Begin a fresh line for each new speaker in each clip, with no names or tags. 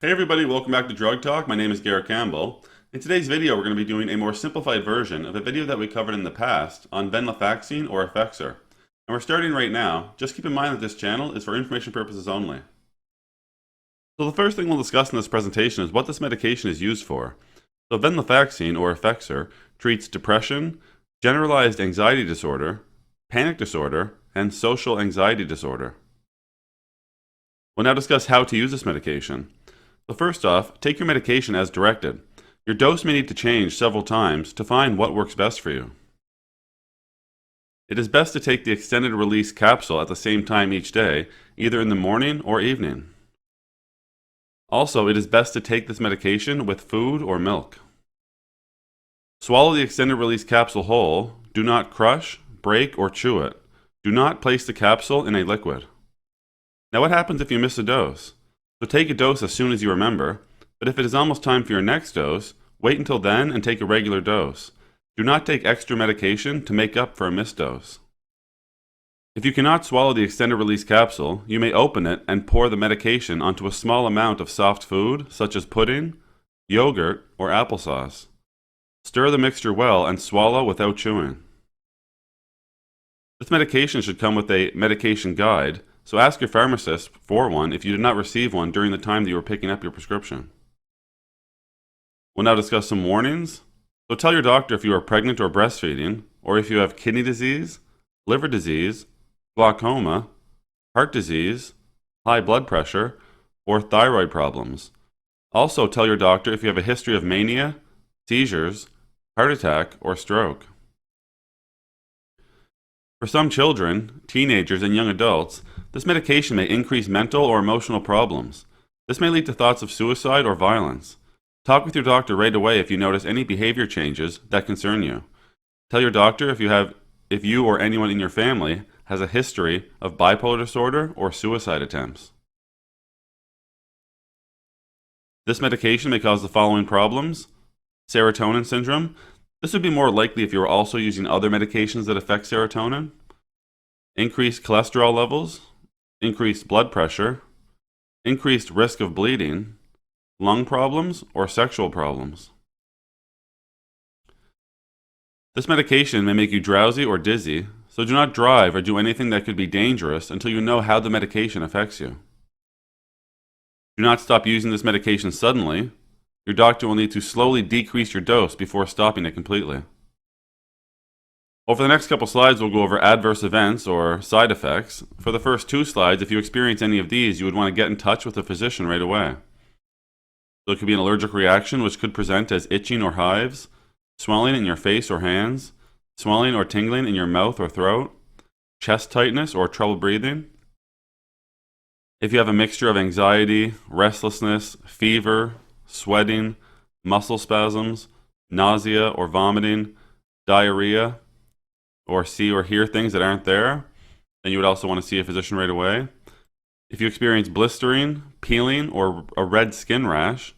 Hey everybody, welcome back to Drug Talk. My name is Garrett Campbell. In today's video, we're going to be doing a more simplified version of a video that we covered in the past on Venlafaxine or Effexor. And we're starting right now. Just keep in mind that this channel is for information purposes only. So the first thing we'll discuss in this presentation is what this medication is used for. So Venlafaxine or Effexor treats depression, generalized anxiety disorder, panic disorder, and social anxiety disorder. We'll now discuss how to use this medication. So first off, take your medication as directed. Your dose may need to change several times to find what works best for you. It is best to take the extended release capsule at the same time each day, either in the morning or evening. Also, it is best to take this medication with food or milk. Swallow the extended release capsule whole. Do not crush, break, or chew it. Do not place the capsule in a liquid. Now what happens if you miss a dose? So take a dose as soon as you remember, but if it is almost time for your next dose, wait until then and take a regular dose. Do not take extra medication to make up for a missed dose. If you cannot swallow the extended release capsule, you may open it and pour the medication onto a small amount of soft food, such as pudding, yogurt, or applesauce. Stir the mixture well and swallow without chewing. This medication should come with a medication guide, so ask your pharmacist for one if you did not receive one during the time that you were picking up your prescription. We'll now discuss some warnings. So tell your doctor if you are pregnant or breastfeeding, or if you have kidney disease, liver disease, glaucoma, heart disease, high blood pressure, or thyroid problems. Also tell your doctor if you have a history of mania, seizures, heart attack, or stroke. For some children, teenagers, and young adults, this medication may increase mental or emotional problems. This may lead to thoughts of suicide or violence. Talk with your doctor right away if you notice any behavior changes that concern you. Tell your doctor if you or anyone in your family has a history of bipolar disorder or suicide attempts. This medication may cause the following problems: serotonin syndrome. This would be more likely if you were also using other medications that affect serotonin. Increased cholesterol levels, increased blood pressure, increased risk of bleeding, lung problems, or sexual problems. This medication may make you drowsy or dizzy, so do not drive or do anything that could be dangerous until you know how the medication affects you. Do not stop using this medication suddenly. Your doctor will need to slowly decrease your dose before stopping it completely. Over the next couple slides, we'll go over adverse events or side effects. For the first two slides, if you experience any of these, you would want to get in touch with a physician right away. So it could be an allergic reaction, which could present as itching or hives, swelling in your face or hands, swelling or tingling in your mouth or throat, chest tightness or trouble breathing. If you have a mixture of anxiety, restlessness, fever, sweating, muscle spasms, nausea or vomiting, diarrhea, or see or hear things that aren't there, then you would also want to see a physician right away. If you experience blistering, peeling, or a red skin rash,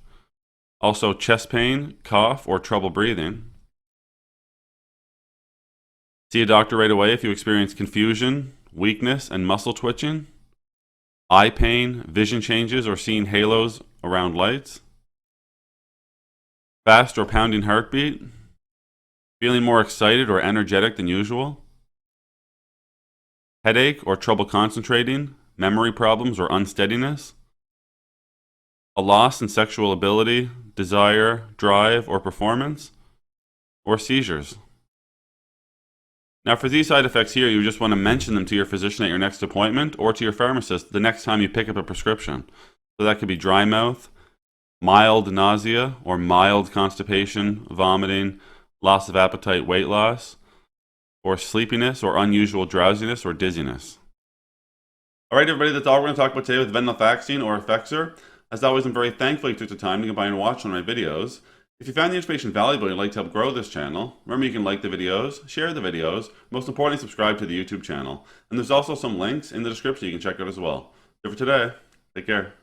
also chest pain, cough, or trouble breathing. See a doctor right away if you experience confusion, weakness, and muscle twitching, eye pain, vision changes, or seeing halos around lights, fast or pounding heartbeat, feeling more excited or energetic than usual, headache or trouble concentrating, memory problems or unsteadiness, a loss in sexual ability, desire, drive, or performance, or seizures. Now for these side effects here, you just want to mention them to your physician at your next appointment or to your pharmacist the next time you pick up a prescription. So that could be dry mouth, mild nausea or mild constipation, vomiting, loss of appetite, weight loss, or sleepiness or unusual drowsiness or dizziness. Alright everybody, that's all we're going to talk about today with Venlafaxine or Effexor. As always, I'm very thankful you took the time to come by and watch one of my videos. If you found the information valuable and you'd like to help grow this channel, remember you can like the videos, share the videos, most importantly subscribe to the YouTube channel. And there's also some links in the description you can check out as well. So for today, take care.